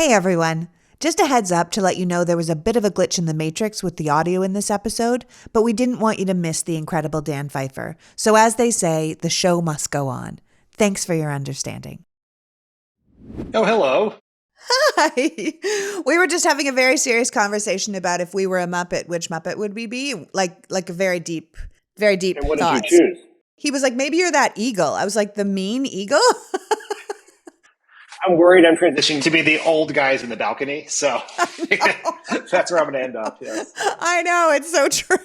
Hey everyone. Just a heads up to let you know there was a bit of a glitch in the matrix with the audio in this episode, but we didn't want you to miss the incredible Dan Pfeiffer. So as they say, the show must go on. Thanks for your understanding. Oh, hello. Hi. We were just having a very serious conversation about if we were a Muppet, which Muppet would we be? Like a very deep And what thoughts. did you choose? He was like, maybe you're that eagle. I was like, the mean eagle? I'm worried I'm transitioning to be the old guys in the balcony, so that's where I'm going to end up. Yes. I know, it's so true.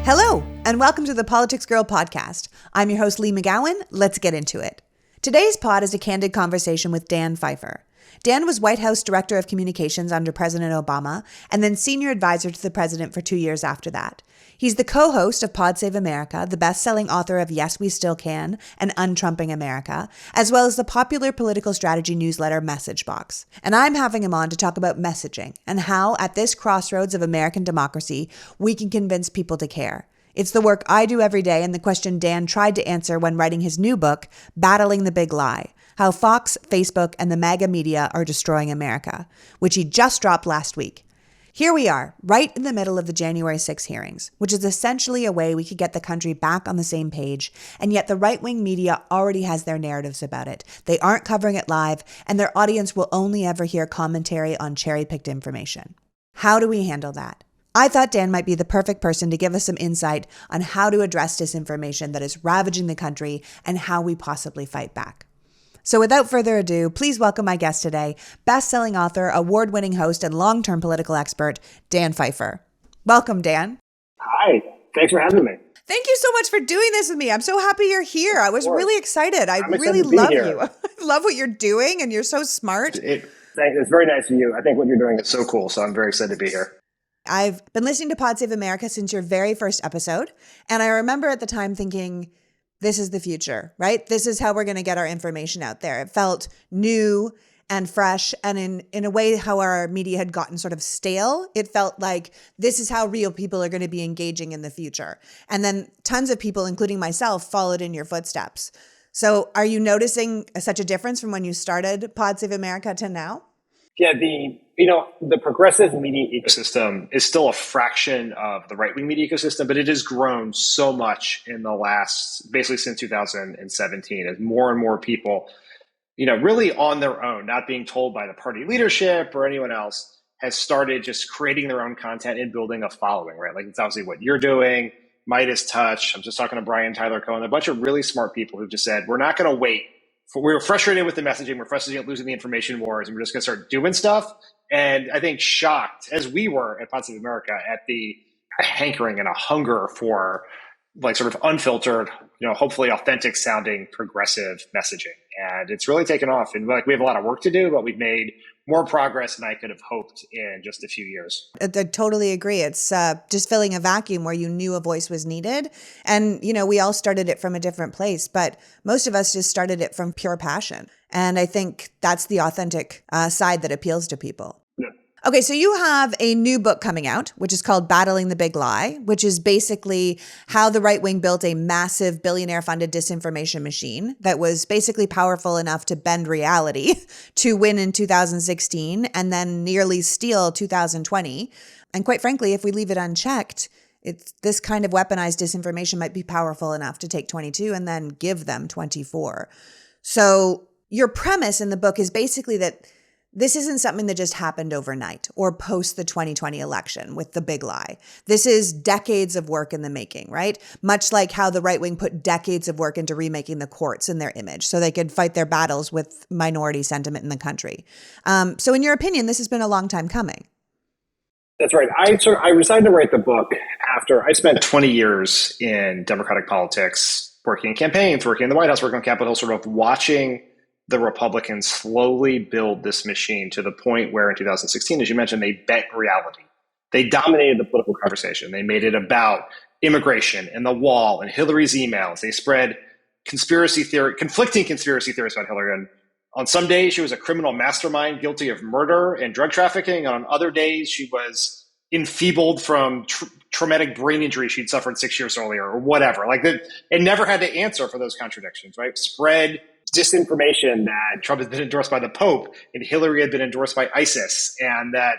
Hello, and welcome to the Politics Girl podcast. I'm your host, Lee McGowan. Let's get into it. Today's pod is a candid conversation with Dan Pfeiffer. Dan was White House Director of Communications under President Obama, and then Senior Advisor to the President for 2 years after that. He's the co-host of Pod Save America, the best-selling author of Yes, We Still Can and Untrumping America, as well as the popular political strategy newsletter Message Box. And I'm having him on to talk about messaging and how, at this crossroads of American democracy, we can convince people to care. It's the work I do every day and the question Dan tried to answer when writing his new book, Battling the Big Lie: How Fox, Facebook, and the MAGA media are destroying America, which he just dropped last week. Here we are, right in the middle of the January 6 hearings, which is essentially a way we could get the country back on the same page, and yet the right-wing media already has their narratives about it. They aren't covering it live, and their audience will only ever hear commentary on cherry-picked information. How do we handle that? I thought Dan might be the perfect person to give us some insight on how to address disinformation that is ravaging the country and how we possibly fight back. So without further ado, please welcome my guest today, best-selling author, award-winning host, and long-term political expert, Dan Pfeiffer. Welcome, Dan. Hi. Thanks for having me. Thank you so much for doing this with me. I'm so happy you're here. I was really excited. I really love you. I love what you're doing, and you're so smart. It's very nice of you. I think what you're doing is so cool, so I'm very excited to be here. I've been listening to Pod Save America since your very first episode, and I remember at the time thinking, this is the future, right? This is how we're going to get our information out there. It felt new and fresh, and in a way how our media had gotten sort of stale, it felt like this is how real people are going to be engaging in the future. And then tons of people, including myself, followed in your footsteps. So are you noticing such a difference from when you started Pod Save America to now? Yeah, the progressive media ecosystem is still a fraction of the right-wing media ecosystem, but it has grown so much in the last, basically since 2017, as more and more people, really on their own, not being told by the party leadership or anyone else, has started just creating their own content and building a following, right? Like it's obviously what you're doing, Midas Touch. I'm just talking to Brian Tyler Cohen, a bunch of really smart people who've just said, we're not going to wait. We're frustrated with the messaging. We're frustrated with losing the information wars, and we're just going to start doing stuff. And I think shocked, as we were at Pod Save America, at the hankering and a hunger for like sort of unfiltered, hopefully authentic sounding progressive messaging. And it's really taken off. And like we have a lot of work to do, but we've made more progress than I could have hoped in just a few years. I totally agree. It's just filling a vacuum where you knew a voice was needed. And, we all started it from a different place, but most of us just started it from pure passion. And I think that's the authentic side that appeals to people. Yeah. Okay, so you have a new book coming out, which is called Battling the Big Lie, which is basically how the right wing built a massive billionaire-funded disinformation machine that was basically powerful enough to bend reality to win in 2016 and then nearly steal 2020. And quite frankly, if we leave it unchecked, it's this kind of weaponized disinformation might be powerful enough to take 22 and then give them 24. So your premise in the book is basically that this isn't something that just happened overnight or post the 2020 election with the big lie. This is decades of work in the making, right? Much like how the right wing put decades of work into remaking the courts in their image so they could fight their battles with minority sentiment in the country. So in your opinion, this has been a long time coming. That's right. I decided to write the book after I spent 20 years in Democratic politics, working in campaigns, working in the White House, working on Capitol Hill, sort of watching the Republicans slowly build this machine to the point where in 2016, as you mentioned, they bent reality. They dominated the political conversation. They made it about immigration and the wall and Hillary's emails. They spread conflicting conspiracy theories about Hillary. And on some days, she was a criminal mastermind guilty of murder and drug trafficking. And on other days, she was enfeebled from traumatic brain injury she'd suffered 6 years earlier or whatever. Like it never had to answer for those contradictions, right? Spread disinformation that Trump has been endorsed by the Pope and Hillary had been endorsed by ISIS. And that,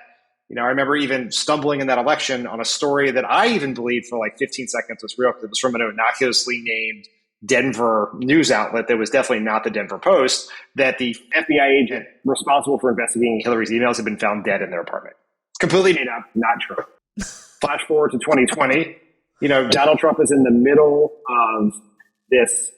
I remember even stumbling in that election on a story that I even believed for like 15 seconds was real because it was from an innocuously named Denver news outlet that was definitely not the Denver Post, that the FBI agent responsible for investigating Hillary's emails had been found dead in their apartment. Completely made up, not true. Flash forward to 2020, Donald Trump is in the middle of this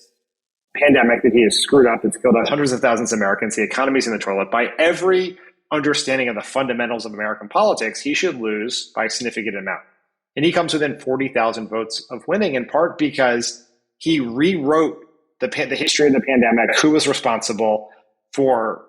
pandemic that he has screwed up. It's killed hundreds of thousands of Americans. The economy's in the toilet. By every understanding of the fundamentals of American politics, he should lose by a significant amount. And he comes within 40,000 votes of winning, in part because he rewrote the history of the pandemic, who was responsible for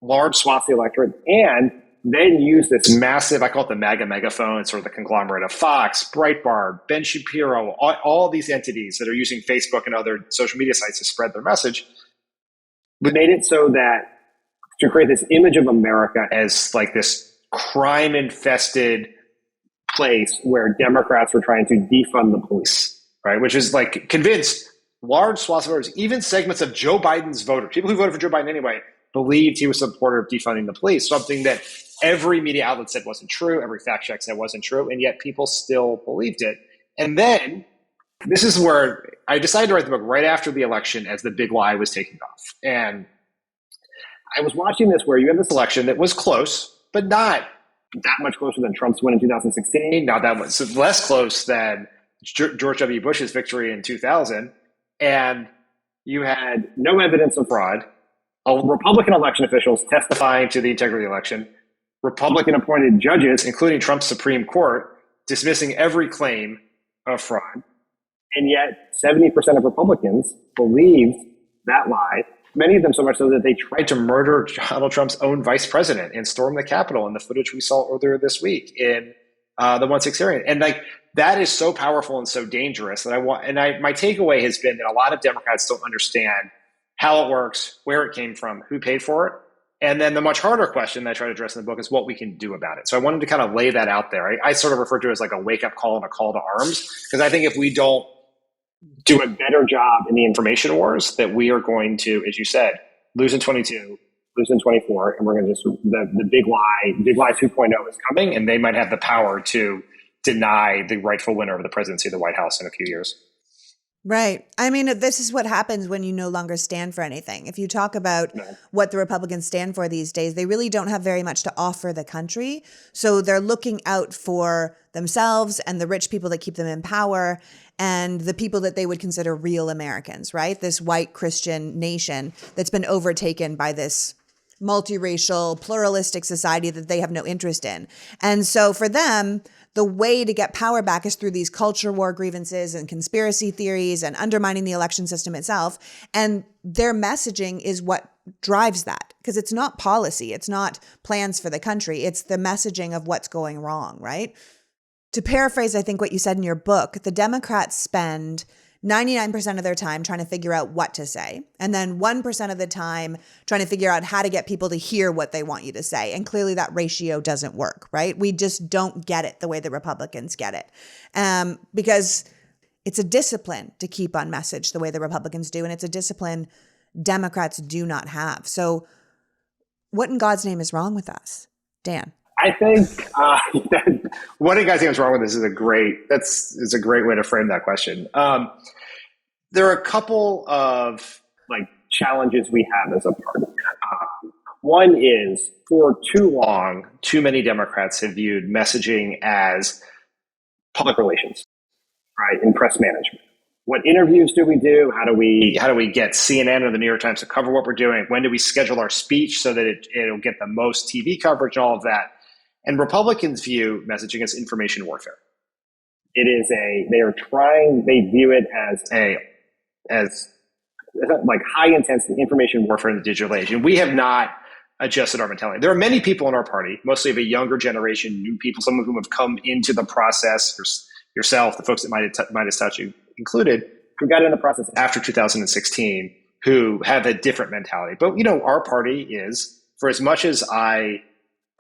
large swaths of the electorate, and then used this massive, I call it the MAGA megaphone, sort of the conglomerate of Fox, Breitbart, Ben Shapiro, all these entities that are using Facebook and other social media sites to spread their message, but made it so that to create this image of America as like this crime-infested place where Democrats were trying to defund the police, right? Which is like convinced large swaths of voters, even segments of Joe Biden's voters, people who voted for Joe Biden anyway, believed he was a supporter of defunding the police, something that every media outlet said wasn't true, every fact check said wasn't true, and yet people still believed it. And then this is where I decided to write the book right after the election as the big lie was taking off. And I was watching this where you have this election that was close, but not that much closer than Trump's win in 2016, not that much, so less close than George W. Bush's victory in 2000. And you had no evidence of fraud, Republican election officials testifying to the integrity of the election, Republican appointed judges, including Trump's Supreme Court, dismissing every claim of fraud. And yet 70% of Republicans believed that lie, many of them so much so that they tried to murder Donald Trump's own vice president and storm the Capitol in the footage we saw earlier this week in the 1/6 hearing. And like that is so powerful and so dangerous that my takeaway has been that a lot of Democrats don't understand how it works, where it came from, who paid for it. And then the much harder question that I try to address in the book is what we can do about it. So I wanted to kind of lay that out there. I sort of refer to it as like a wake-up call and a call to arms, because I think if we don't do a better job in the information wars, that we are going to, as you said, lose in 22, lose in 24, and we're going to just, the big lie 2.0 is coming, and they might have the power to deny the rightful winner of the presidency of the White House in a few years. Right. I mean, this is what happens when you no longer stand for anything. If you talk about what the Republicans stand for these days, they really don't have very much to offer the country. So they're looking out for themselves and the rich people that keep them in power and the people that they would consider real Americans, right? This white Christian nation that's been overtaken by this multiracial, pluralistic society that they have no interest in. And so for them, the way to get power back is through these culture war grievances and conspiracy theories and undermining the election system itself. And their messaging is what drives that, because it's not policy. It's not plans for the country. It's the messaging of what's going wrong, right? To paraphrase, I think what you said in your book, the Democrats spend 99% of their time trying to figure out what to say, and then 1% of the time trying to figure out how to get people to hear what they want you to say. And clearly that ratio doesn't work, right? We just don't get it the way the Republicans get it, because it's a discipline to keep on message the way the Republicans do, and it's a discipline Democrats do not have. So what in God's name is wrong with us, Dan? I think what do you guys think is wrong with this is a great way to frame that question. There are a couple of challenges we have as a party. One is, for too long, too many Democrats have viewed messaging as public relations, right, and press management. What interviews do we do? How do we get CNN or the New York Times to cover what we're doing? When do we schedule our speech so that it'll get the most TV coverage and all of that? And Republicans view messaging as information warfare. They view it as high intensity information warfare in the digital age. And we have not adjusted our mentality. There are many people in our party, mostly of a younger generation, new people, some of whom have come into the process, yourself, the folks that might have touched you included, who got in the process after 2016, who have a different mentality. But, our party is, for as much as I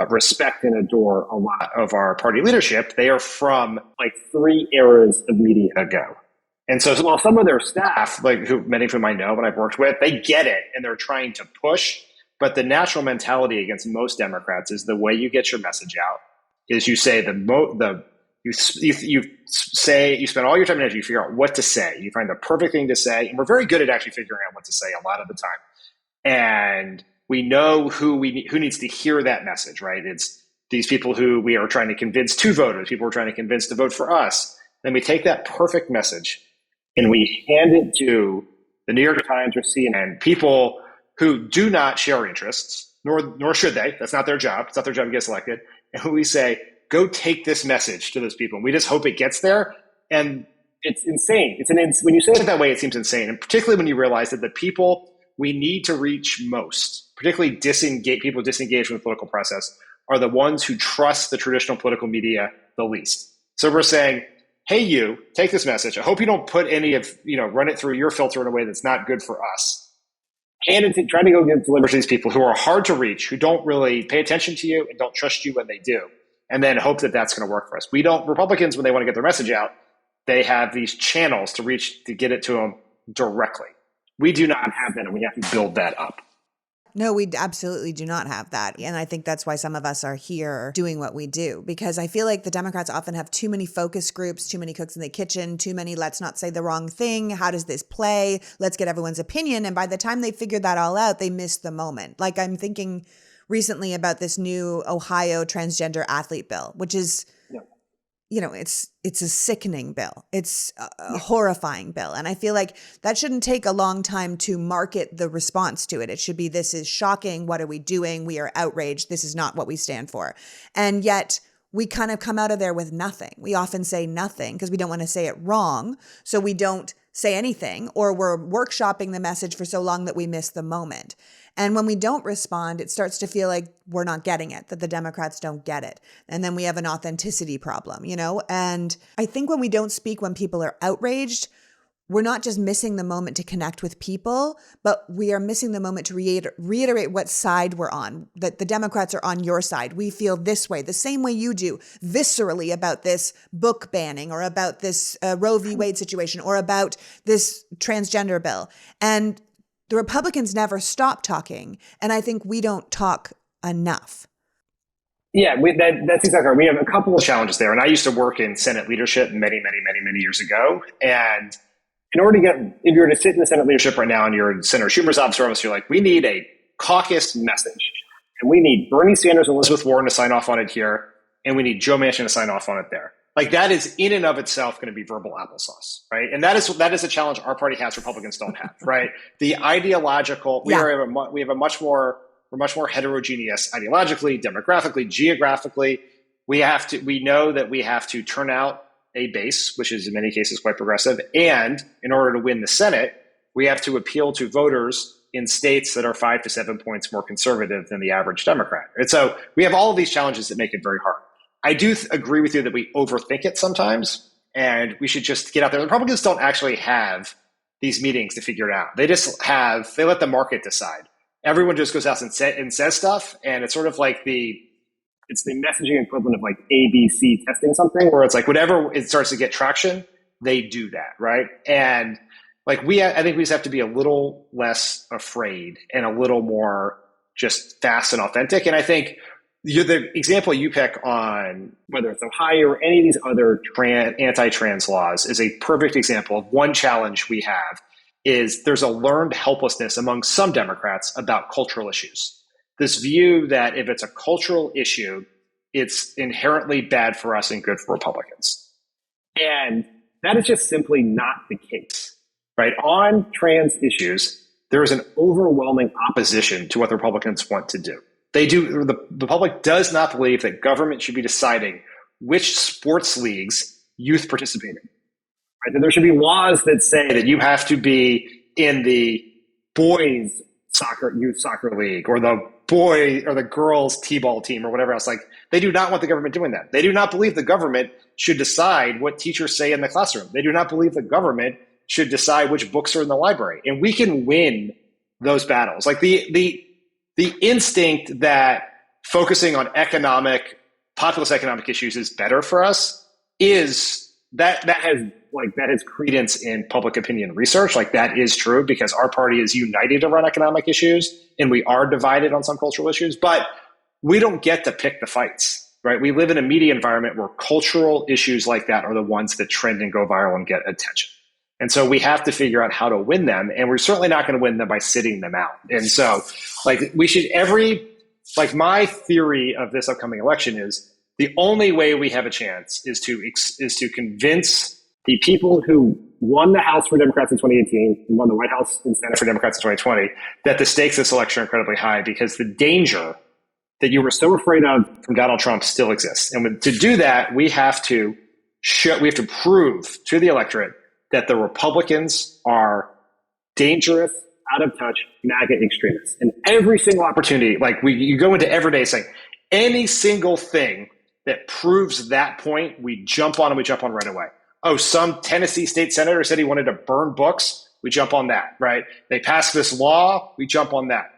respect and adore a lot of our party leadership, they are from like 3 eras of media ago. And so while some of their staff, like who many of whom I know and I've worked with, they get it and they're trying to push. But the natural mentality against most Democrats is the way you get your message out is you say you spend all your time and energy, you figure out what to say. You find the perfect thing to say. And we're very good at actually figuring out what to say a lot of the time. And we know who needs to hear that message, right? It's these people who we are trying to convince to voters, people we're trying to convince to vote for us. Then we take that perfect message and we hand it to the New York Times or CNN, people who do not share our interests, nor should they. That's not their job. It's not their job to get selected. And we say, go take this message to those people. And we just hope it gets there. And it's insane. When you say it that way, it seems insane. And particularly when you realize that the people we need to reach most, particularly people disengaged from the political process, are the ones who trust the traditional political media the least. So we're saying, hey, you, take this message. I hope you don't put run it through your filter in a way that's not good for us. And try to go deliver to these people who are hard to reach, who don't really pay attention to you and don't trust you when they do. And then hope that that's going to work for us. Republicans, when they want to get their message out, they have these channels to get it to them directly. We do not have that, and we have to build that up. No, we absolutely do not have that. And I think that's why some of us are here doing what we do, because I feel like the Democrats often have too many focus groups, too many cooks in the kitchen, too many let's not say the wrong thing. How does this play? Let's get everyone's opinion. And by the time they figure that all out, they miss the moment. Like I'm thinking recently about this new Ohio transgender athlete bill, which is it's a sickening bill. It's a horrifying bill. And I feel like that shouldn't take a long time to market the response to it. It should be, this is shocking. What are we doing? We are outraged. This is not what we stand for. And yet we kind of come out of there with nothing. We often say nothing because we don't want to say it wrong. So we don't say anything, or we're workshopping the message for so long that we miss the moment. And when we don't respond, it starts to feel like we're not getting it, that the Democrats don't get it. And then we have an authenticity problem, And I think when we don't speak when people are outraged, we're not just missing the moment to connect with people, but we are missing the moment to reiterate what side we're on, that the Democrats are on your side. We feel this way, the same way you do, viscerally about this book banning or about this Roe v. Wade situation or about this transgender bill. And the Republicans never stop talking, and I think we don't talk enough. Yeah, that's exactly right. We have a couple of challenges there. And I used to work in Senate leadership many, many, many, many years ago. And in order to if you were to sit in the Senate leadership right now and you're in Senator Schumer's office, you're like, we need a caucus message. And we need Bernie Sanders and Elizabeth Warren to sign off on it here. And we need Joe Manchin to sign off on it there. Like that is in and of itself going to be verbal applesauce, right? And that is a challenge our party has, Republicans don't have, right? The ideological, we have a much more heterogeneous ideologically, demographically, geographically. We know that we have to turn out a base, which is in many cases quite progressive. And in order to win the Senate, we have to appeal to voters in states that are 5 to 7 points more conservative than the average Democrat. And so we have all of these challenges that make it very hard. I do agree with you that we overthink it sometimes, and we should just get out there. The Republicans don't actually have these meetings to figure it out. They let the market decide. Everyone just goes out and says stuff, and it's sort of like it's the messaging equivalent of like ABC testing something, where it's like whenever it starts to get traction, they do that, right? And like I think we just have to be a little less afraid and a little more just fast and authentic. And I think the example you pick on whether it's Ohio or any of these other anti-trans laws is a perfect example of one challenge we have is there's a learned helplessness among some Democrats about cultural issues. This view that if it's a cultural issue, it's inherently bad for us and good for Republicans. And that is just simply not the case, right? On trans issues, there is an overwhelming opposition to what the Republicans want to do. The public does not believe that government should be deciding which sports leagues youth participate in. Right? That there should be laws that say that you have to be in the boys youth soccer league or the boy or the girls t-ball team or whatever else. Like they do not want the government doing that. They do not believe the government should decide what teachers say in the classroom. They do not believe the government should decide which books are in the library. And we can win those battles. Like the instinct that focusing on populist economic issues is better for us, is that has credence in public opinion research. Like, that is true because our party is united around economic issues and we are divided on some cultural issues, but we don't get to pick the fights, right? We live in a media environment where cultural issues like that are the ones that trend and go viral and get attention. And so we have to figure out how to win them. And we're certainly not going to win them by sitting them out. And so my theory of this upcoming election is the only way we have a chance is to convince the people who won the House for Democrats in 2018 and won the White House and Senate for Democrats in 2020 that the stakes of this election are incredibly high, because the danger that you were so afraid of from Donald Trump still exists. And to do that, we have to prove to the electorate that the Republicans are dangerous, out of touch, MAGA extremists. And every single opportunity, you go into every day saying any single thing that proves that point, we jump on right away. Oh, some Tennessee state senator said he wanted to burn books. We jump on that, right? They passed this law. We jump on that.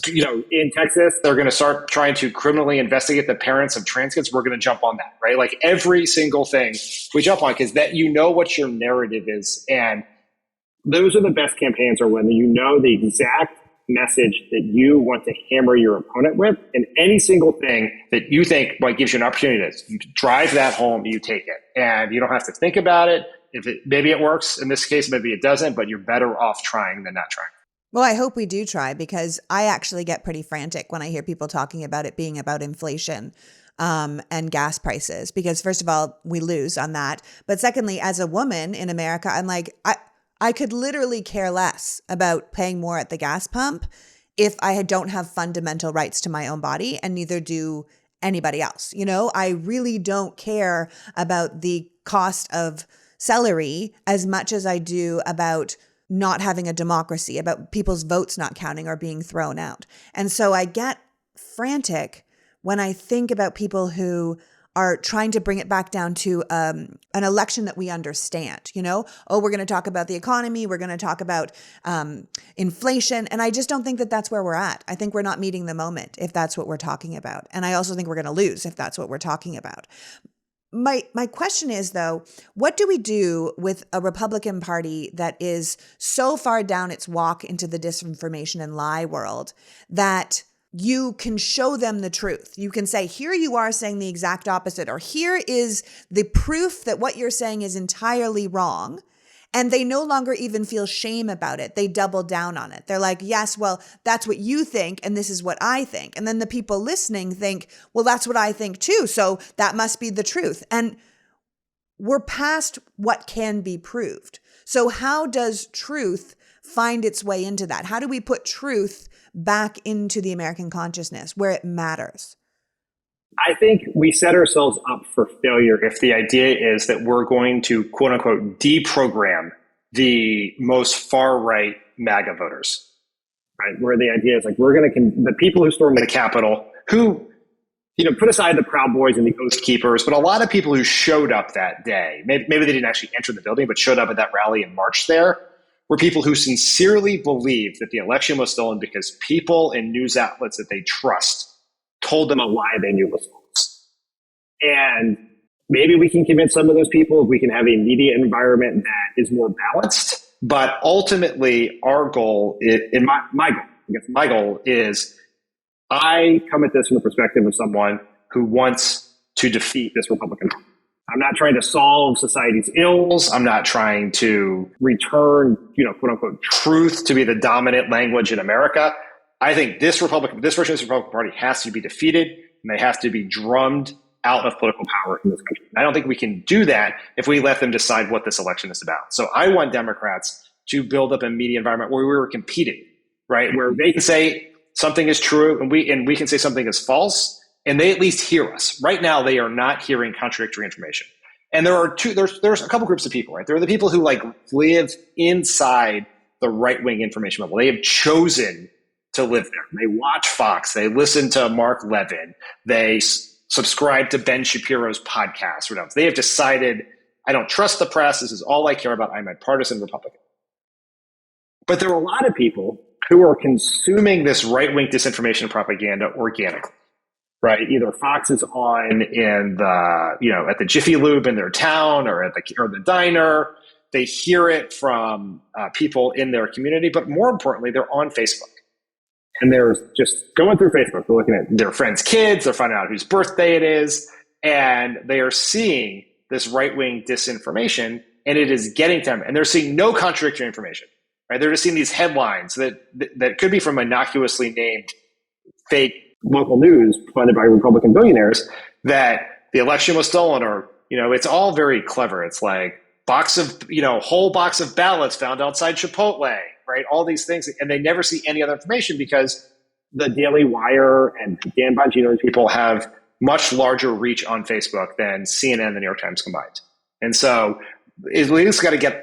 In Texas, they're going to start trying to criminally investigate the parents of trans kids. We're going to jump on that, right? Like, every single thing we jump on, because that what your narrative is. And those are the best campaigns, are when you know the exact message that you want to hammer your opponent with, and any single thing that you think gives you an opportunity to drive that home, you take it. And you don't have to think about it. Maybe it works in this case, maybe it doesn't, but you're better off trying than not trying. Well, I hope we do try, because I actually get pretty frantic when I hear people talking about it being about inflation and gas prices, because first of all, we lose on that. But secondly, as a woman in America, I'm like, I could literally care less about paying more at the gas pump if I don't have fundamental rights to my own body, and neither do anybody else. I really don't care about the cost of celery as much as I do about not having a democracy, about people's votes not counting or being thrown out. And so I get frantic when I think about people who are trying to bring it back down to an election that we understand, we're going to talk about the economy. We're going to talk about inflation. And I just don't think that that's where we're at. I think we're not meeting the moment if that's what we're talking about. And I also think we're going to lose if that's what we're talking about. My question is, though, what do we do with a Republican Party that is so far down its walk into the disinformation and lie world that you can show them the truth? You can say, here you are saying the exact opposite, or here is the proof that what you're saying is entirely wrong. And they no longer even feel shame about it. They double down on it. They're like, yes, well, that's what you think, and this is what I think. And then the people listening think, well, that's what I think too, so that must be the truth. And we're past what can be proved. So how does truth find its way into that? How do we put truth back into the American consciousness where it matters? I think we set ourselves up for failure if the idea is that we're going to, quote unquote, deprogram the most far right MAGA voters, right? Where the idea is we're going to, the people who stormed the Capitol, who, put aside the Proud Boys and the Oath Keepers, but a lot of people who showed up that day, maybe they didn't actually enter the building, but showed up at that rally and marched there, were people who sincerely believed that the election was stolen because people and news outlets that they trust told them a lie they knew was false. And maybe we can convince some of those people if we can have a media environment that is more balanced. But ultimately, our goal, my goal is, I come at this from the perspective of someone who wants to defeat this Republican Party. I'm not trying to solve society's ills. I'm not trying to return, quote unquote, truth to be the dominant language in America. I think this version of this Republican Party has to be defeated, and they have to be drummed out of political power in this country. I don't think we can do that if we let them decide what this election is about. So I want Democrats to build up a media environment where we were competing, right? Where they can say something is true and we can say something is false, and they at least hear us. Right now, they are not hearing contradictory information. And there's a couple groups of people, right? There are the people who live inside the right-wing information bubble. They have chosen to live there. They watch Fox. They listen to Mark Levin. They subscribe to Ben Shapiro's podcast. Or they have decided, I don't trust the press. This is all I care about. I'm a partisan Republican. But there are a lot of people who are consuming this right-wing disinformation propaganda organically. right? Either Fox is on in the, at the Jiffy Lube in their town or at the diner. They hear it from people in their community, but more importantly, they're on Facebook. And they're just going through Facebook. They're looking at their friends' kids. They're finding out whose birthday it is. And they are seeing this right-wing disinformation, and it is getting to them. And they're seeing no contradictory information. Right? They're just seeing these headlines that could be from innocuously named fake local news funded by Republican billionaires that the election was stolen, or, it's all very clever. It's like whole box of ballots found outside Chipotle, right? All these things. And they never see any other information because the Daily Wire and Dan Bongino and people have much larger reach on Facebook than CNN and the New York Times combined. And so we at least got to get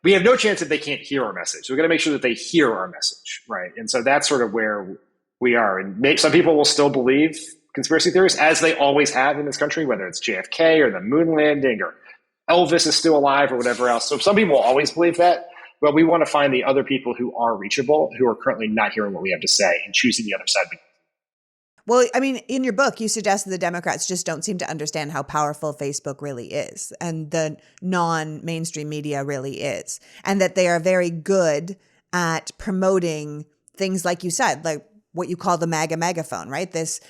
we have no chance that they can't hear our message. So we've got to make sure that they hear our message, right? And so that's sort of where we are. And some people will still believe conspiracy theories, as they always have in this country, whether it's JFK or the moon landing or Elvis is still alive or whatever else. So some people will always believe that, but we want to find the other people who are reachable, who are currently not hearing what we have to say and choosing the other side. Well, I mean, in your book, you suggest that the Democrats just don't seem to understand how powerful Facebook really is and the non-mainstream media really is, and that they are very good at promoting things like you said, like what you call the MAGA megaphone, right? This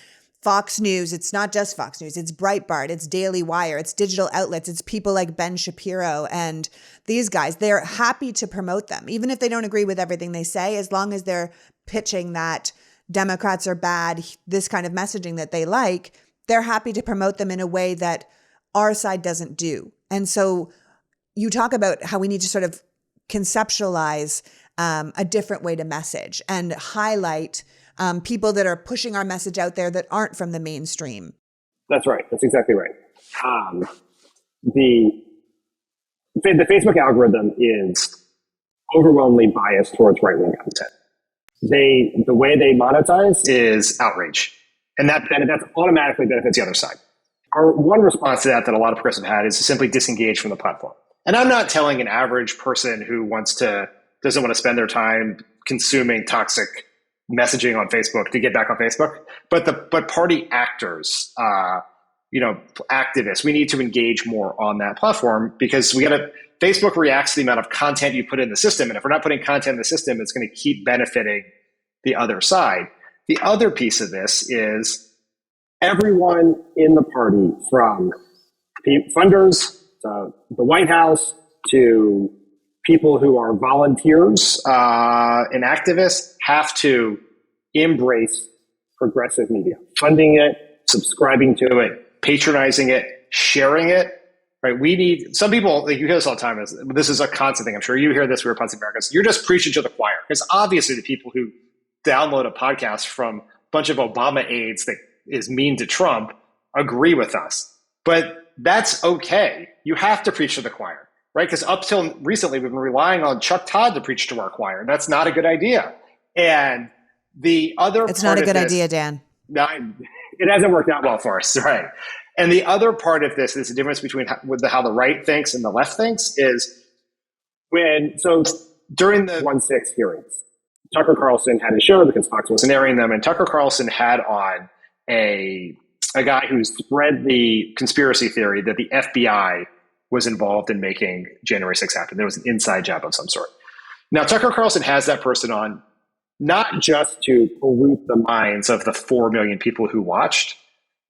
Fox News, it's not just Fox News, it's Breitbart, it's Daily Wire, it's digital outlets, it's people like Ben Shapiro and these guys. They're happy to promote them, even if they don't agree with everything they say, as long as they're pitching that Democrats are bad, this kind of messaging that they like, they're happy to promote them in a way that our side doesn't do. And so you talk about how we need to sort of conceptualize a different way to message and highlight people that are pushing our message out there that aren't from the mainstream. That's right. That's exactly right. The Facebook algorithm is overwhelmingly biased towards right-wing content. The way they monetize is outrage, and that's automatically benefits the other side. Our one response to that a lot of progressives had is to simply disengage from the platform. And I'm not telling an average person who doesn't want to spend their time consuming toxic messaging on Facebook to get back on Facebook, but party actors, activists, we need to engage more on that platform because Facebook reacts to the amount of content you put in the system. And if we're not putting content in the system, it's going to keep benefiting the other side. The other piece of this is everyone in the party, from funders to the White House to people who are volunteers and activists, have to embrace progressive media, funding it, subscribing to it, patronizing it, sharing it. Right? We need some people, like you hear this all the time, this is a constant thing. I'm sure you hear this, we're Punts Americans. You're just preaching to the choir. Because obviously the people who download a podcast from a bunch of Obama aides that is mean to Trump agree with us. But that's okay. You have to preach to the choir, right? Because up till recently, we've been relying on Chuck Todd to preach to our choir. That's not a good idea. And the other It's not a good idea, Dan. No, it hasn't worked out well for us, right? And the other part of this is the difference between how the right thinks and the left thinks is during the 1-6 hearings, Tucker Carlson had a show because Fox wasn't airing them, and Tucker Carlson had on a guy who spread the conspiracy theory that the FBI was involved in making January 6th happen. There was an inside job of some sort. Now, Tucker Carlson has that person on not just to pollute the minds of the 4 million people who watched.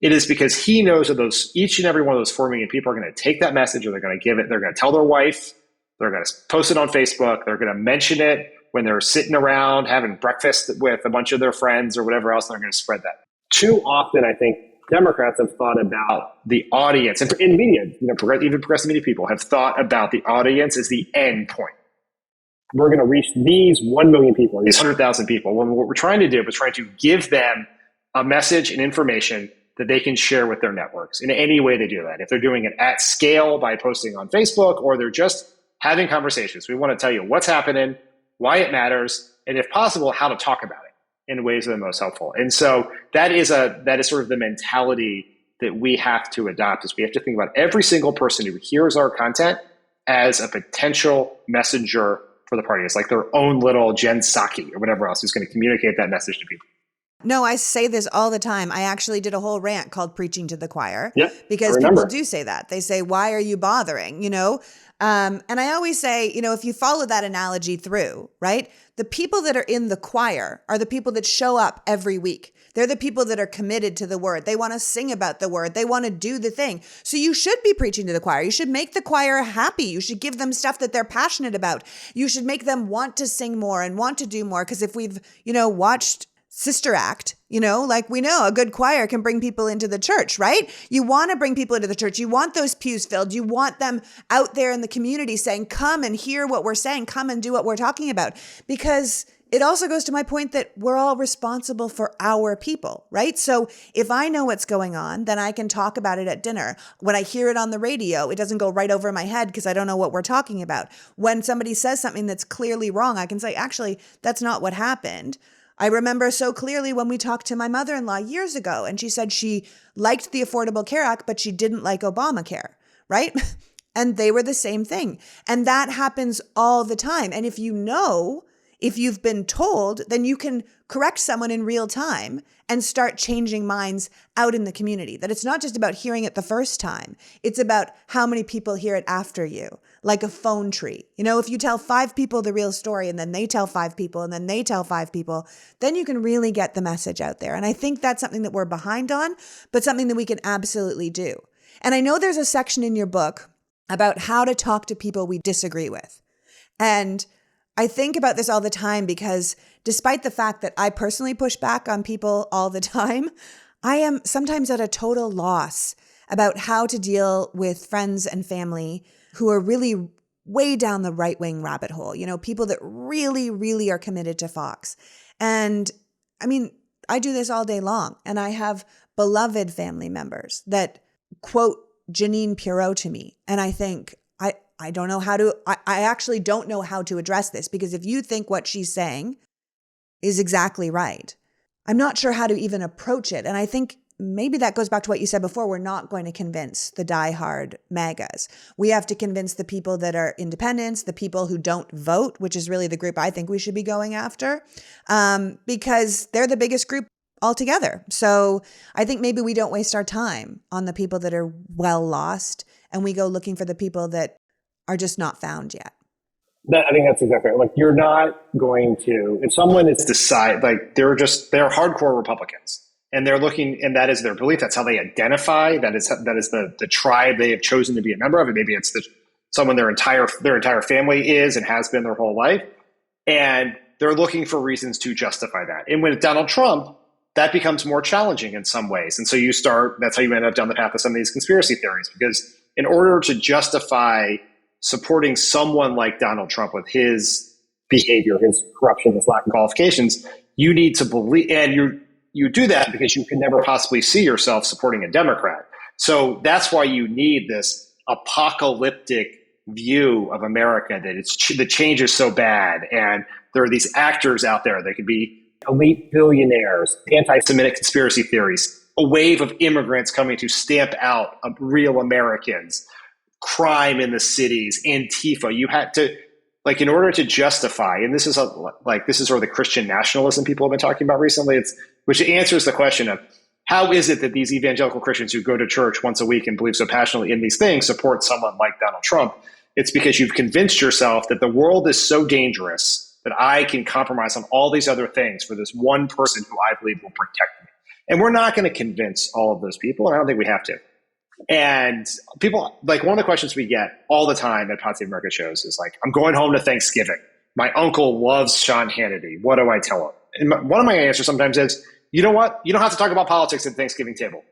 It is because he knows that each and every one of those 4 million people are going to take that message, or they're going to give it, they're going to tell their wife, they're going to post it on Facebook, they're going to mention it when they're sitting around having breakfast with a bunch of their friends or whatever else, and they're going to spread that. Too often, I think Democrats have thought about the audience, and in media, even progressive media people have thought about the audience as the end point. We're going to reach these 1 million people, these 100,000 people. When what we're trying to do is trying to give them a message and information that they can share with their networks in any way they do that. If they're doing it at scale by posting on Facebook, or they're just having conversations, we want to tell you what's happening, why it matters, and if possible, how to talk about it in ways that are most helpful. And so that is sort of the mentality that we have to adopt, is we have to think about every single person who hears our content as a potential messenger for the party. It's like their own little Jen Psaki or whatever else who's going to communicate that message to people. No, I say this all the time. I actually did a whole rant called Preaching to the Choir Yeah, I because people remember. do say that. They say, why are you bothering? And I always say, if you follow that analogy through, right? The people that are in the choir are the people that show up every week. They're the people that are committed to the word. They want to sing about the word. They want to do the thing. So you should be preaching to the choir. You should make the choir happy. You should give them stuff that they're passionate about. You should make them want to sing more and want to do more. Because if we've, watched Sister Act, like we know a good choir can bring people into the church, right? You want to bring people into the church. You want those pews filled. You want them out there in the community saying, come and hear what we're saying. Come and do what we're talking about. Because it also goes to my point that we're all responsible for our people, right? So if I know what's going on, then I can talk about it at dinner. When I hear it on the radio, it doesn't go right over my head because I don't know what we're talking about. When somebody says something that's clearly wrong, I can say, actually, that's not what happened. I remember so clearly when we talked to my mother-in-law years ago, and she said she liked the Affordable Care Act, but she didn't like Obamacare, right? And they were the same thing. And that happens all the time. And if you've been told, then you can correct someone in real time and start changing minds out in the community. That it's not just about hearing it the first time. It's about how many people hear it after you, like a phone tree. If you tell 5 people the real story and then they tell 5 people and then they tell 5 people, then you can really get the message out there. And I think that's something that we're behind on, but something that we can absolutely do. And I know there's a section in your book about how to talk to people we disagree with. And I think about this all the time because despite the fact that I personally push back on people all the time, I am sometimes at a total loss about how to deal with friends and family who are really way down the right-wing rabbit hole, people that really, really are committed to Fox. And I mean, I do this all day long, and I have beloved family members that quote Janine Pirro to me. And I think, I don't know I actually don't know how to address this, because if you think what she's saying is exactly right, I'm not sure how to even approach it. And I think maybe that goes back to what you said before. We're not going to convince the diehard MAGAs. We have to convince the people that are independents, the people who don't vote, which is really the group I think we should be going after, because they're the biggest group altogether. So I think maybe we don't waste our time on the people that are well lost, and we go looking for the people that are just not found yet. I think that's exactly right. Like, you're not going to, if someone is they're hardcore Republicans, and they're looking, and that is their belief. That's how they identify. That is the tribe they have chosen to be a member of. And maybe it's someone their entire family is and has been their whole life. And they're looking for reasons to justify that. And with Donald Trump, that becomes more challenging in some ways. And so that's how you end up down the path of some of these conspiracy theories, because in order to justify supporting someone like Donald Trump with his behavior, his corruption, his lack of qualifications, you need to believe, and you do that because you can never possibly see yourself supporting a Democrat. So that's why you need this apocalyptic view of America, that the change is so bad, and there are these actors out there. They could be elite billionaires, anti-Semitic conspiracy theories, a wave of immigrants coming to stamp out real Americans, crime in the cities, Antifa. You had to, in order to justify, and this is sort of the Christian nationalism people have been talking about recently, which answers the question of how is it that these evangelical Christians who go to church once a week and believe so passionately in these things support someone like Donald Trump? It's because you've convinced yourself that the world is so dangerous that I can compromise on all these other things for this one person who I believe will protect me. And we're not going to convince all of those people, and I don't think we have to. And people, one of the questions we get all the time at Pod Save America shows is I'm going home to Thanksgiving. My uncle loves Sean Hannity. What do I tell him? And one of my answers sometimes is, you know what? You don't have to talk about politics at the Thanksgiving table.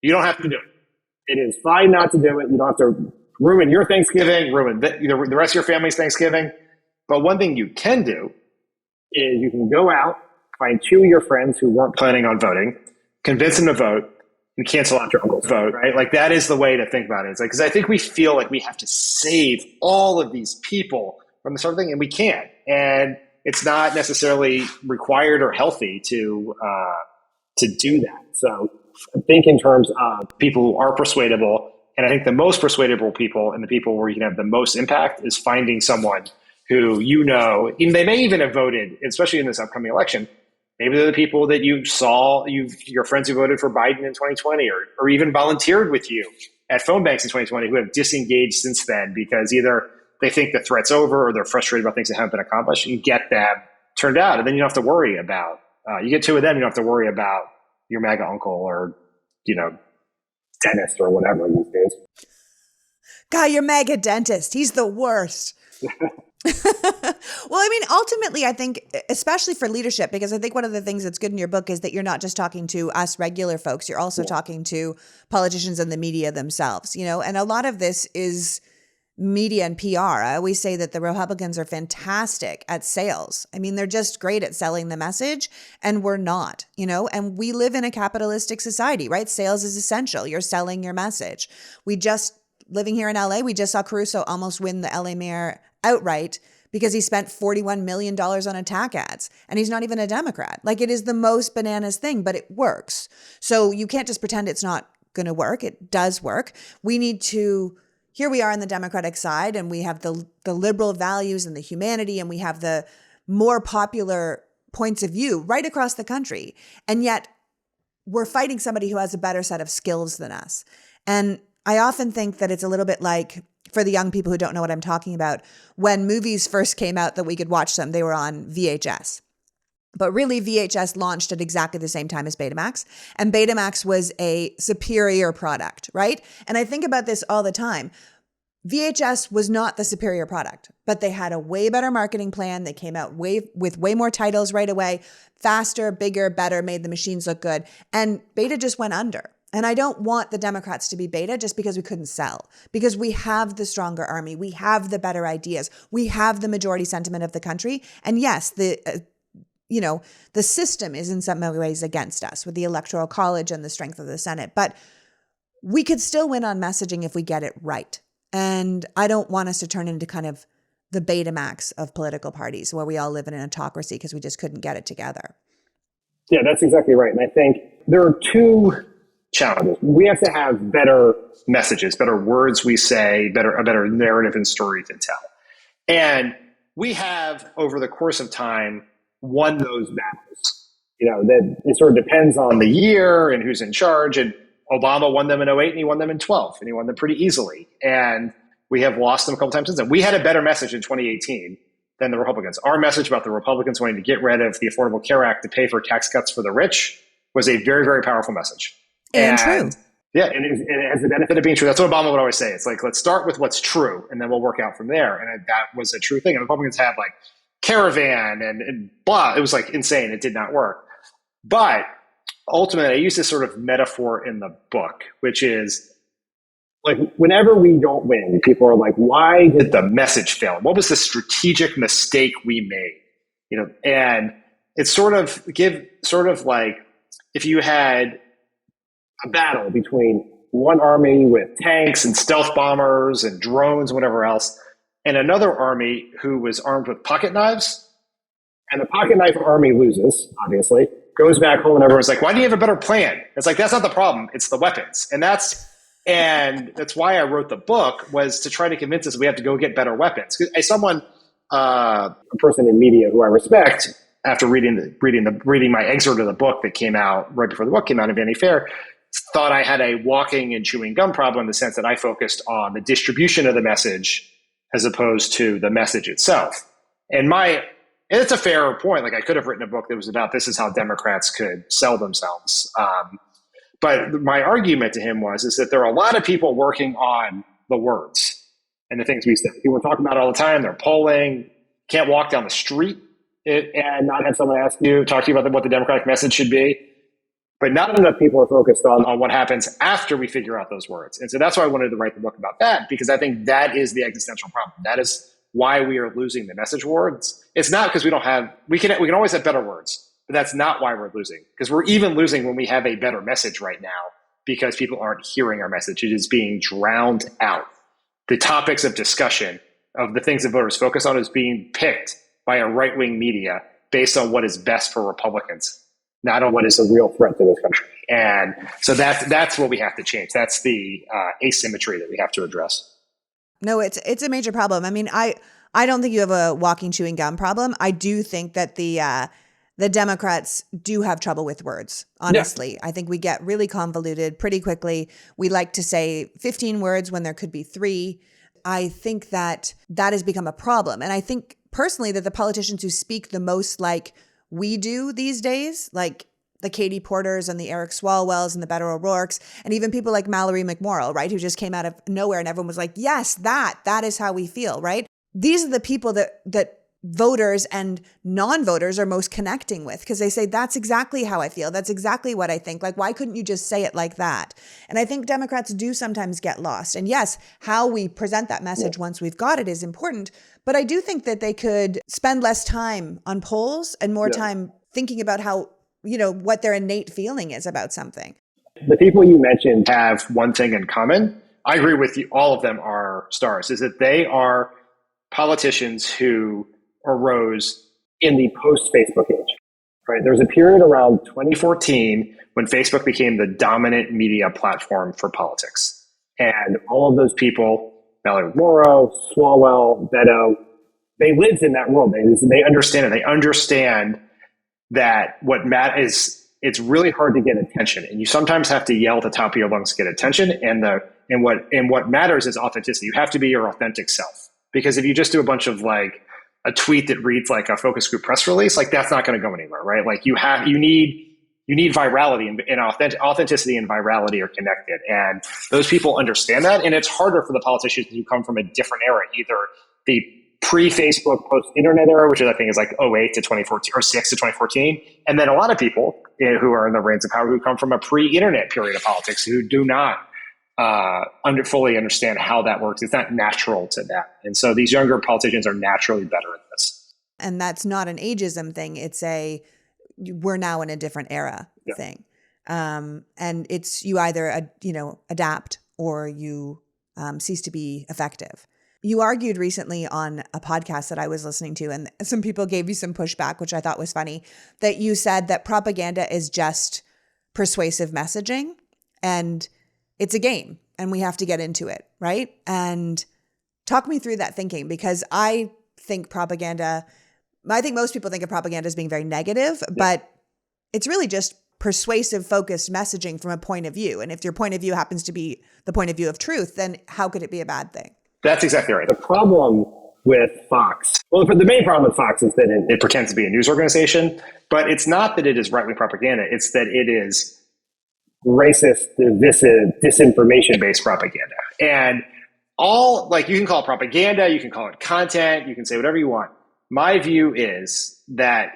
You don't have to do it. It is fine not to do it. You don't have to ruin your Thanksgiving, ruin the rest of your family's Thanksgiving. But one thing you can do is you can go out, find 2 of your friends who weren't planning on voting, convince them to vote, and cancel out your uncle's vote, right? That is the way to think about it. It's because I think we feel like we have to save all of these people from this sort of thing, and we can't. And it's not necessarily required or healthy to do that. So I think in terms of people who are persuadable, and I think the most persuadable people and the people where you can have the most impact is finding someone who and they may even have voted, especially in this upcoming election, Maybe they're the people that you saw, your friends who voted for Biden in 2020 or even volunteered with you at phone banks in 2020 who have disengaged since then because either they think the threat's over or they're frustrated about things that haven't been accomplished, and get them turned out. And then you don't have to worry about, you get two of them, you don't have to worry about your MAGA uncle or, dentist or whatever these days. God, your MAGA dentist. He's the worst. Well, I mean, ultimately, I think, especially for leadership, because I think one of the things that's good in your book is that you're not just talking to us regular folks, you're also talking to politicians and the media themselves, and a lot of this is media and PR. I always say that the Republicans are fantastic at sales. I mean, they're just great at selling the message, and we're not, and we live in a capitalistic society, right? Sales is essential. You're selling your message. Living here in LA, we just saw Caruso almost win the LA mayor outright because he spent $41 million on attack ads, and he's not even a Democrat. Like, it is the most bananas thing, but it works. So you can't just pretend it's not going to work. It does work. We need to, here we are on the Democratic side, and we have the liberal values and the humanity, and we have the more popular points of view right across the country. And yet we're fighting somebody who has a better set of skills than us. And I often think that it's a little bit like, for the young people who don't know what I'm talking about, when movies first came out that we could watch them, they were on VHS. But really, VHS launched at exactly the same time as Betamax. And Betamax was a superior product, right? And I think about this all the time. VHS was not the superior product, but they had a way better marketing plan. They came out with way more titles right away, faster, bigger, better, made the machines look good. And Beta just went under. And I don't want the Democrats to be Beta just because we couldn't sell, because we have the stronger army. We have the better ideas. We have the majority sentiment of the country. And yes, the system is in some ways against us with the Electoral College and the strength of the Senate, but we could still win on messaging if we get it right. And I don't want us to turn into kind of the Betamax of political parties where we all live in an autocracy because we just couldn't get it together. Yeah, that's exactly right. And I think there are two challenges. We have to have better messages, better words we say, a better narrative and story to tell. And we have, over the course of time, won those battles. That it sort of depends on the year and who's in charge. And Obama won them in 2008 and he won them in 2012, and he won them pretty easily. And we have lost them a couple times since then. We had a better message in 2018 than the Republicans. Our message about the Republicans wanting to get rid of the Affordable Care Act to pay for tax cuts for the rich was a very, very powerful message. And true. Yeah, and it has the benefit of being true. That's what Obama would always say. It's like, let's start with what's true, and then we'll work out from there. And that was a true thing. And Republicans had like Caravan and blah. It was like insane. It did not work. But ultimately, I use this sort of metaphor in the book, which is like, whenever we don't win, people are like, why did the message fail? What was the strategic mistake we made? And it's sort of like if you had a battle between one army with tanks and stealth bombers and drones and whatever else, and another army who was armed with pocket knives. And the pocket knife army loses, obviously, goes back home, and everyone's like, why do you have a better plan? It's like, that's not the problem. It's the weapons. And that's why I wrote the book, was to try to convince us we have to go get better weapons. As someone, a person in media who I respect, after reading my excerpt of the book that came out right before the book came out in Vanity Fair, thought I had a walking and chewing gum problem, in the sense that I focused on the distribution of the message as opposed to the message itself. And it's a fair point. Like, I could have written a book that was about, this is how Democrats could sell themselves. But my argument to him is that there are a lot of people working on the words and the things we say. People talk about it all the time. They're polling. Can't walk down the street and not have someone talk to you about what the Democratic message should be. But not enough people are focused on what happens after we figure out those words. And so that's why I wanted to write the book about that, because I think that is the existential problem. That is why we are losing the message war. It's not because we can always have better words, but that's not why we're losing. Because we're even losing when we have a better message right now, because people aren't hearing our message. It is being drowned out. The topics of discussion of the things that voters focus on is being picked by a right-wing media based on what is best for Republicans, not on what is a real threat to this country. And so that's what we have to change. That's the asymmetry that we have to address. No, it's a major problem. I mean, I don't think you have a walking, chewing gum problem. I do think that the the Democrats do have trouble with words, honestly. Yeah. I think we get really convoluted pretty quickly. We like to say 15 words when there could be 3. I think that has become a problem. And I think personally that the politicians who speak the most like we do these days, like the Katie Porters and the Eric Swalwells and the Beto O'Rourke's, and even people like Mallory McMorrill, right, who just came out of nowhere and everyone was like, yes, that is how we feel, right? These are the people that voters and non-voters are most connecting with, because they say, that's exactly how I feel. That's exactly what I think. Like, why couldn't you just say it like that? And I think Democrats do sometimes get lost. And yes, how we present that message once we've got it is important. But I do think that they could spend less time on polls and more time thinking about how, what their innate feeling is about something. The people you mentioned have one thing in common. I agree with you. All of them are stars, is that they are politicians who arose in the post-Facebook age, right? There was a period around 2014 when Facebook became the dominant media platform for politics. And all of those people, Mallory Morrow, Swalwell, Beto, they lived in that world. They understand it. They understand that it's really hard to get attention. And you sometimes have to yell at the top of your lungs to get attention. And what matters is authenticity. You have to be your authentic self. Because if you just do a bunch of a tweet that reads like a focus group press release, that's not going to go anywhere, right? You need virality, and authenticity and virality are connected. And those people understand that. And it's harder for the politicians who come from a different era, either the pre-Facebook, post-internet era, which I think is 08 to 2014 or 6 to 2014. And then a lot of people who are in the reins of power who come from a pre-internet period of politics who do not fully understand how that works. It's not natural to them. And so these younger politicians are naturally better at this. And that's not an ageism thing. It's we're now in a different era thing. And it's you either, adapt or you cease to be effective. You argued recently on a podcast that I was listening to, and some people gave you some pushback, which I thought was funny, that you said that propaganda is just persuasive messaging and it's a game and we have to get into it, right? And talk me through that thinking, because I think most people think of propaganda as being very negative, but it's really just persuasive, focused messaging from a point of view. And if your point of view happens to be the point of view of truth, then how could it be a bad thing? That's exactly right. The problem with Fox, the main problem with Fox is that it pretends to be a news organization, but it's not that it is right-wing propaganda. It's that it is racist, divisive, disinformation-based propaganda. And you can call it propaganda, you can call it content, you can say whatever you want. My view is that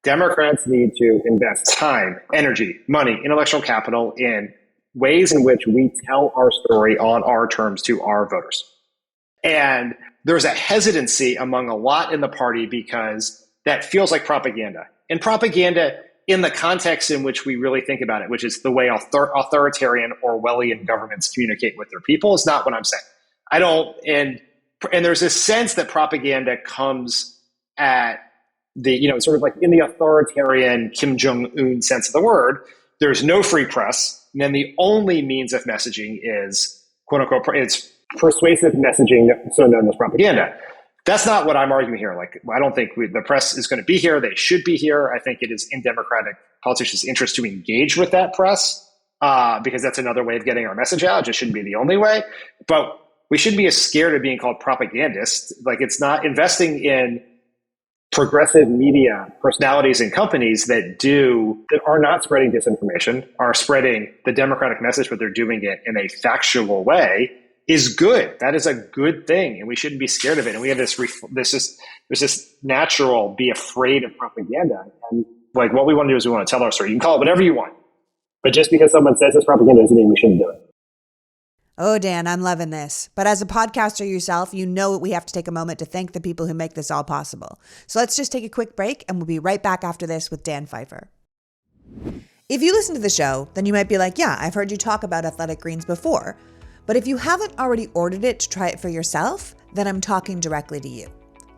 Democrats need to invest time, energy, money, intellectual capital in ways in which we tell our story on our terms to our voters. And there's a hesitancy among a lot in the party because that feels like propaganda. And propaganda, in the context in which we really think about it, which is the way authoritarian Orwellian governments communicate with their people, is not what I'm saying. And there's this sense that propaganda comes at the, sort of in the authoritarian Kim Jong-un sense of the word. There's no free press. And then the only means of messaging is, quote unquote, it's persuasive messaging, so known as propaganda. That's not what I'm arguing here. I don't think the press is going to be here. They should be here. I think it is in Democratic politicians' interest to engage with that press because that's another way of getting our message out. It just shouldn't be the only way. But we shouldn't be as scared of being called propagandists. It's not investing in progressive media personalities and companies that are not spreading disinformation, are spreading the Democratic message, but they're doing it in a factual way, is good. That is a good thing, and we shouldn't be scared of it. And we have there's this natural be afraid of propaganda. And what we want to do is we want to tell our story. You can call it whatever you want, but just because someone says it's propaganda doesn't mean we shouldn't do it. Oh, Dan, I'm loving this. But as a podcaster yourself, we have to take a moment to thank the people who make this all possible. So let's just take a quick break, and we'll be right back after this with Dan Pfeiffer. If you listen to the show, then you might be like, yeah, I've heard you talk about athletic greens before. But if you haven't already ordered it to try it for yourself, then I'm talking directly to you.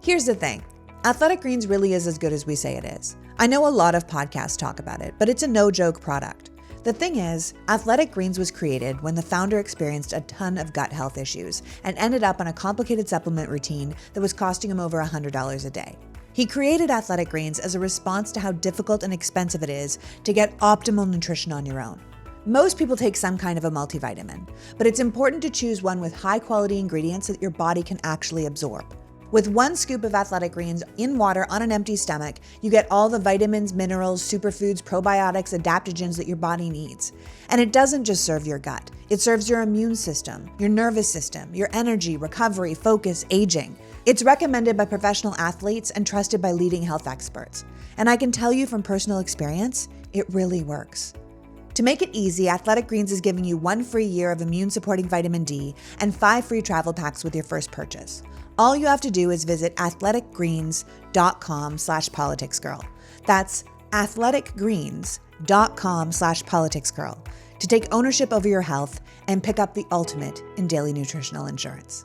Here's the thing. Athletic Greens really is as good as we say it is. I know a lot of podcasts talk about it, but it's a no-joke product. The thing is, Athletic Greens was created when the founder experienced a ton of gut health issues and ended up on a complicated supplement routine that was costing him over $100 a day. He created Athletic Greens as a response to how difficult and expensive it is to get optimal nutrition on your own. Most people take some kind of a multivitamin, but it's important to choose one with high-quality ingredients that your body can actually absorb. With 1 scoop of Athletic Greens in water on an empty stomach, you get all the vitamins, minerals, superfoods, probiotics, adaptogens that your body needs. And it doesn't just serve your gut. It serves your immune system, your nervous system, your energy, recovery, focus, aging. It's recommended by professional athletes and trusted by leading health experts. And I can tell you from personal experience, it really works. To make it easy, Athletic Greens is giving you 1 free year of immune-supporting vitamin D and 5 free travel packs with your first purchase. All you have to do is visit athleticgreens.com/politicsgirl. That's athleticgreens.com/politicsgirl to take ownership over your health and pick up the ultimate in daily nutritional insurance.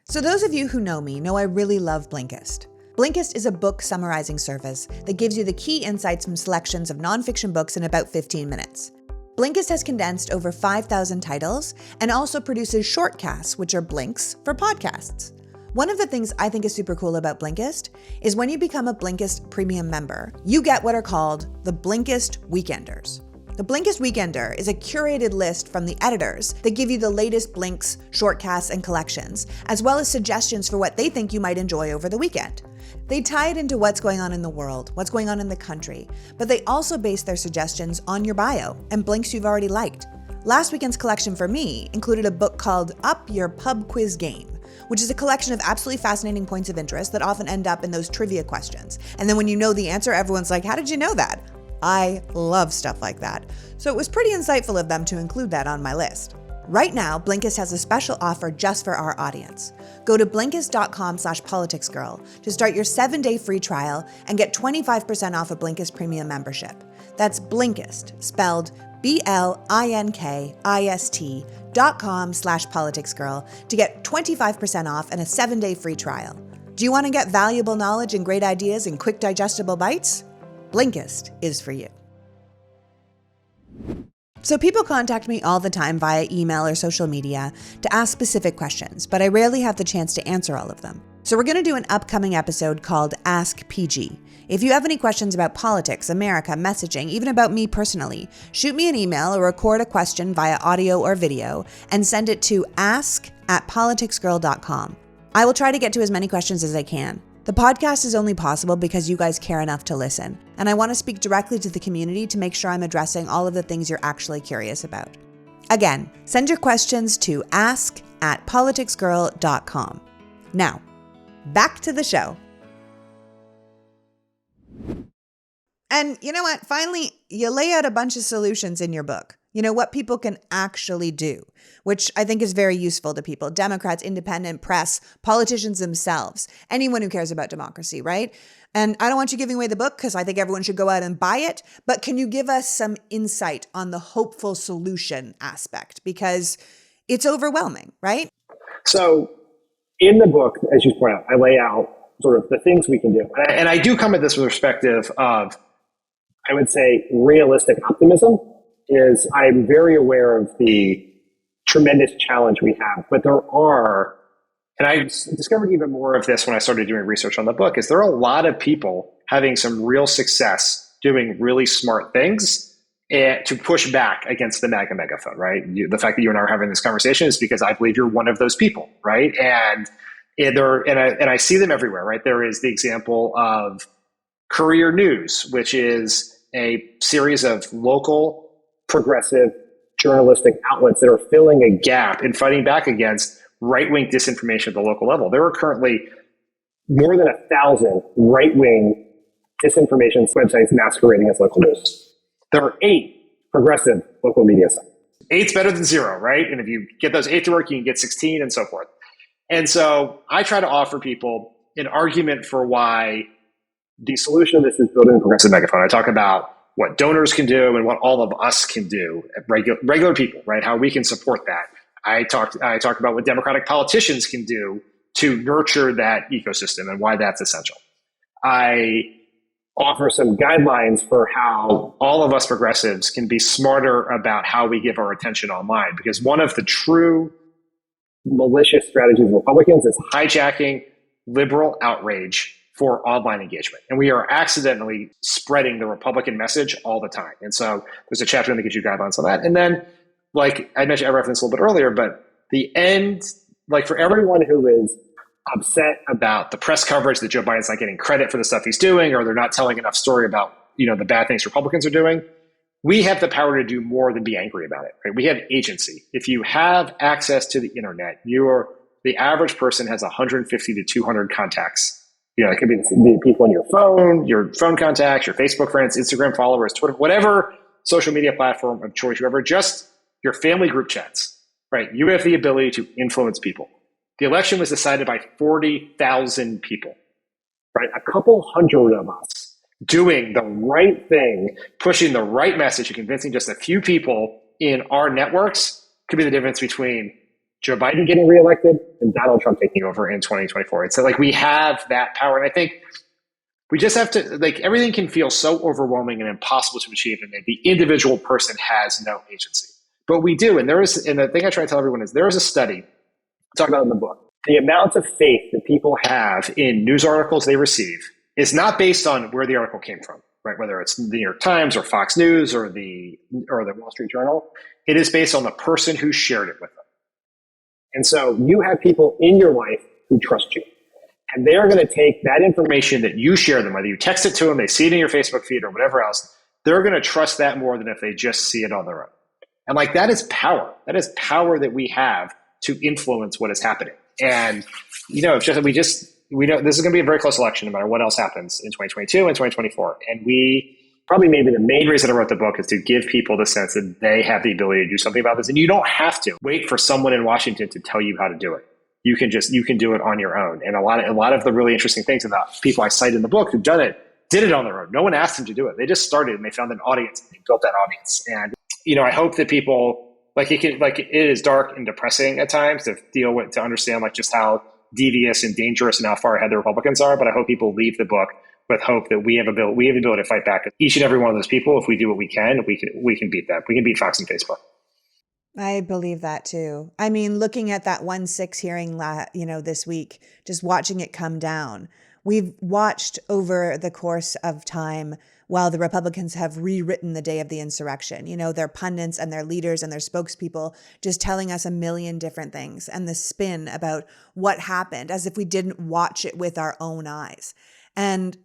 So those of you who know me know I really love Blinkist. Blinkist is a book summarizing service that gives you the key insights from selections of nonfiction books in about 15 minutes. Blinkist has condensed over 5,000 titles and also produces shortcasts, which are blinks for podcasts. One of the things I think is super cool about Blinkist is when you become a Blinkist premium member, you get what are called the Blinkist Weekenders. The Blinkist Weekender is a curated list from the editors that give you the latest blinks, shortcasts, and collections, as well as suggestions for what they think you might enjoy over the weekend. They tie it into what's going on in the world, what's going on in the country, but they also base their suggestions on your bio and blinks you've already liked. Last weekend's collection for me included a book called Up Your Pub Quiz Game, which is a collection of absolutely fascinating points of interest that often end up in those trivia questions. And then when you know the answer, everyone's like, how did you know that? I love stuff like that. So it was pretty insightful of them to include that on my list. Right now, Blinkist has a special offer just for our audience. Go to Blinkist.com/politicsgirl to start your 7-day free trial and get 25% off a Blinkist premium membership. That's Blinkist, spelled BLINKIST.com/politicsgirl to get 25% off and a 7-day free trial. Do you want to get valuable knowledge and great ideas in quick digestible bites? Blinkist is for you. So people contact me all the time via email or social media to ask specific questions, but I rarely have the chance to answer all of them. So we're going to do an upcoming episode called Ask PG. If you have any questions about politics, America, messaging, even about me personally, shoot me an email or record a question via audio or video and send it to ask@politicsgirl.com. I will try to get to as many questions as I can. The podcast is only possible because you guys care enough to listen, and I want to speak directly to the community to make sure I'm addressing all of the things you're actually curious about. Again, send your questions to ask@politicsgirl.com. Now, back to the show. And you know what? Finally, you lay out a bunch of solutions in your book. You know, what people can actually do, which I think is very useful to people. Democrats, independent press, politicians themselves, anyone who cares about democracy, right? And I don't want you giving away the book because I think everyone should go out and buy it. But can you give us some insight on the hopeful solution aspect? Because it's overwhelming, right? So in the book, as you point out, I lay out sort of the things we can do. And I do come at this with perspective of, I would say, realistic optimism. Is I'm very aware of the tremendous challenge we have, but there are, and I discovered even more of this when I started doing research on the book, is there are a lot of people having some real success doing really smart things to push back against the MAGA megaphone, right? The fact that you and I are having this conversation is because I believe you're one of those people, right? And I see them everywhere, right? There is the example of Courier News, which is a series of local progressive journalistic outlets that are filling a gap and fighting back against right-wing disinformation at the local level. There are currently more than 1,000 right-wing disinformation websites masquerading as local news. There are 8 progressive local media sites. 8's better than 0, right? And if you get those 8 to work, you can get 16 and so forth. And so I try to offer people an argument for why the solution to this is building a progressive megaphone. I talk about what donors can do and what all of us can do, regular people, right? How we can support that. I talk about what Democratic politicians can do to nurture that ecosystem and why that's essential. I offer some guidelines for how all of us progressives can be smarter about how we give our attention online, because one of the true malicious strategies of Republicans is hijacking liberal outrage for online engagement. And we are accidentally spreading the Republican message all the time. And so there's a chapter in the Get You guidelines on that. And then, like I mentioned, I referenced a little bit earlier, but the end, like for everyone who is upset about the press coverage that Joe Biden's not getting credit for the stuff he's doing, or they're not telling enough story about, the bad things Republicans are doing, we have the power to do more than be angry about it, right? We have agency. If you have access to the internet, the average person has 150 to 200 contacts. It could be the people on your phone contacts, your Facebook friends, Instagram followers, Twitter, whatever social media platform of choice, just your family group chats, right? You have the ability to influence people. The election was decided by 40,000 people, right? A couple hundred of us doing the right thing, pushing the right message and convincing just a few people in our networks could be the difference between Joe Biden getting reelected and Donald Trump taking over in 2024. It's so we have that power. And I think we just have to, everything can feel so overwhelming and impossible to achieve, and that the individual person has no agency. But we do. And the thing I try to tell everyone is there is a study, talk about in the book, the amount of faith that people have in news articles they receive is not based on where the article came from, right? Whether it's the New York Times or Fox News or the Wall Street Journal, it is based on the person who shared it with them. And so you have people in your life who trust you, and they're going to take that information that you share them, whether you text it to them, they see it in your Facebook feed or whatever else, they're going to trust that more than if they just see it on their own. And that is power. That is power that we have to influence what is happening. And, we know this is going to be a very close election no matter what else happens in 2022 and 2024. And probably maybe the main reason I wrote the book is to give people the sense that they have the ability to do something about this. And you don't have to wait for someone in Washington to tell you how to do it. You can do it on your own. And a lot of the really interesting things about people I cite in the book who've done it, did it on their own. No one asked them to do it. They just started and they found an audience and they built that audience. And, I hope that people it is dark and depressing at times to deal with, to understand just how devious and dangerous and how far ahead the Republicans are. But I hope people leave the book with hope that we have the ability to fight back. Each and every one of those people, if we do what we can beat them. We can beat Fox and Facebook. I believe that too. I mean, looking at that 1-6 hearing, this week, just watching it come down, we've watched over the course of time while the Republicans have rewritten the day of the insurrection, their pundits and their leaders and their spokespeople just telling us a million different things, and the spin about what happened as if we didn't watch it with our own eyes. And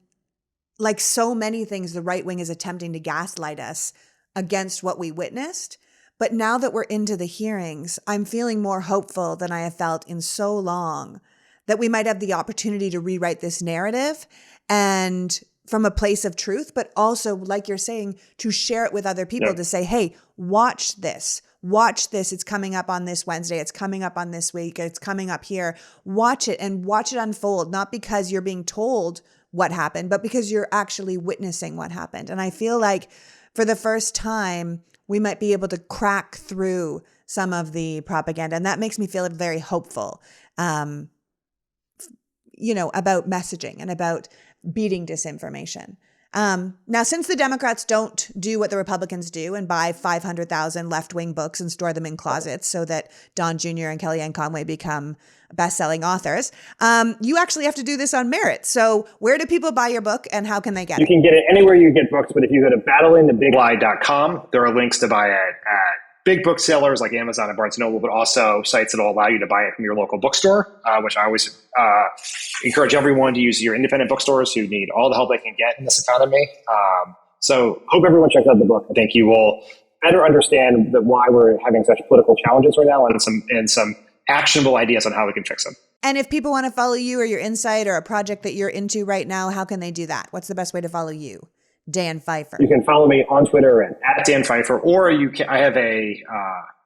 like so many things, the right wing is attempting to gaslight us against what we witnessed. But now that we're into the hearings, I'm feeling more hopeful than I have felt in so long that we might have the opportunity to rewrite this narrative, and from a place of truth, but also, like you're saying, to share it with other people, to say, hey, watch this. It's coming up on this Wednesday. It's coming up on this week. It's coming up here. Watch it and watch it unfold, not because you're being told what happened, but because you're actually witnessing what happened. And I feel like for the first time, we might be able to crack through some of the propaganda. And that makes me feel very hopeful, about messaging and about beating disinformation. Now, since the Democrats don't do what the Republicans do and buy 500,000 left-wing books and store them in closets so that Don Jr. and Kellyanne Conway become best-selling authors, you actually have to do this on merit. So where do people buy your book and how can they get it? You can get it anywhere you get books, but if you go to battlingthebiglie.com, there are links to buy it at big booksellers like Amazon and Barnes & Noble, but also sites that will allow you to buy it from your local bookstore, which I always encourage everyone to use your independent bookstores who need all the help they can get in this economy. So hope everyone checks out the book. I think you will better understand why we're having such political challenges right now, and some actionable ideas on how we can fix them. And if people want to follow you or your insight or a project that you're into right now, how can they do that? What's the best way to follow you? Dan Pfeiffer. You can follow me on Twitter at Dan Pfeiffer, or I have a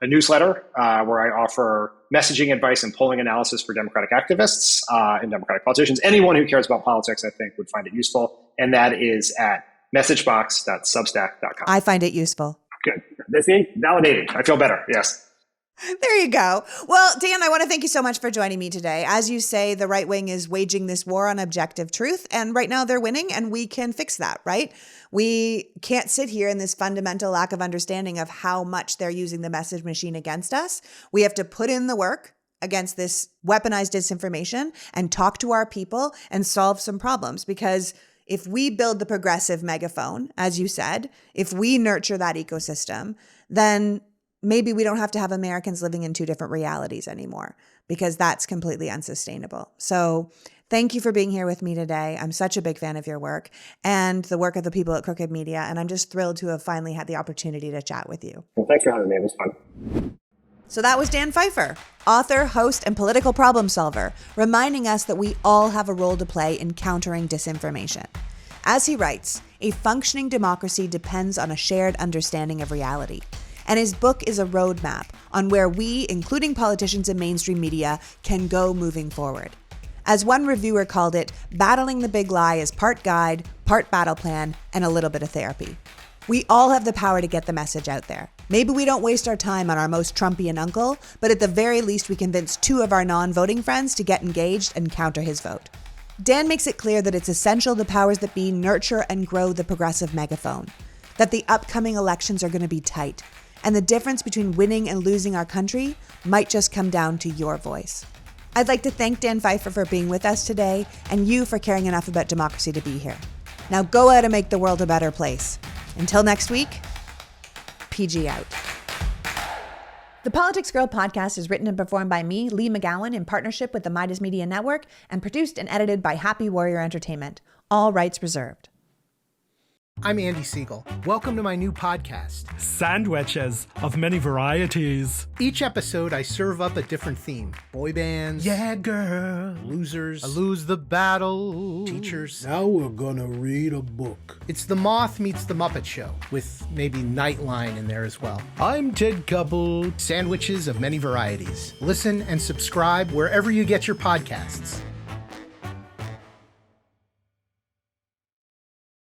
newsletter where I offer messaging advice and polling analysis for Democratic activists and Democratic politicians. Anyone who cares about politics, I think, would find it useful. And that is at messagebox.substack.com. I find it useful. Good. That's it. Validated. I feel better. Yes. There you go. Well, Dan, I want to thank you so much for joining me today. As you say, the right wing is waging this war on objective truth, and right now they're winning, and we can fix that, right? We can't sit here in this fundamental lack of understanding of how much they're using the message machine against us. We have to put in the work against this weaponized disinformation and talk to our people and solve some problems. Because if we build the progressive megaphone, as you said, if we nurture that ecosystem, then maybe we don't have to have Americans living in two different realities anymore, because that's completely unsustainable. So thank you for being here with me today. I'm such a big fan of your work and the work of the people at Crooked Media, and I'm just thrilled to have finally had the opportunity to chat with you. Well, thanks for having me. It was fun. So that was Dan Pfeiffer, author, host, and political problem solver, reminding us that we all have a role to play in countering disinformation. As he writes, a functioning democracy depends on a shared understanding of reality. And his book is a roadmap on where we, including politicians and mainstream media, can go moving forward. As one reviewer called it, battling the big lie is part guide, part battle plan, and a little bit of therapy. We all have the power to get the message out there. Maybe we don't waste our time on our most Trumpian uncle, but at the very least we convince 2 of our non-voting friends to get engaged and counter his vote. Dan makes it clear that it's essential the powers that be nurture and grow the progressive megaphone, that the upcoming elections are going to be tight, and the difference between winning and losing our country might just come down to your voice. I'd like to thank Dan Pfeiffer for being with us today, and you for caring enough about democracy to be here. Now go out and make the world a better place. Until next week, PG out. The Politics Girl podcast is written and performed by me, Lee McGowan, in partnership with the Midas Media Network, and produced and edited by Happy Warrior Entertainment. All rights reserved. I'm Andy Siegel. Welcome to my new podcast, Sandwiches of Many Varieties. Each episode, I serve up a different theme. Boy bands. Yeah, girl. Losers. I lose the battle. Teachers. Now we're gonna read a book. It's The Moth Meets the Muppet Show, with maybe Nightline in there as well. I'm Ted Couple. Sandwiches of Many Varieties. Listen and subscribe wherever you get your podcasts.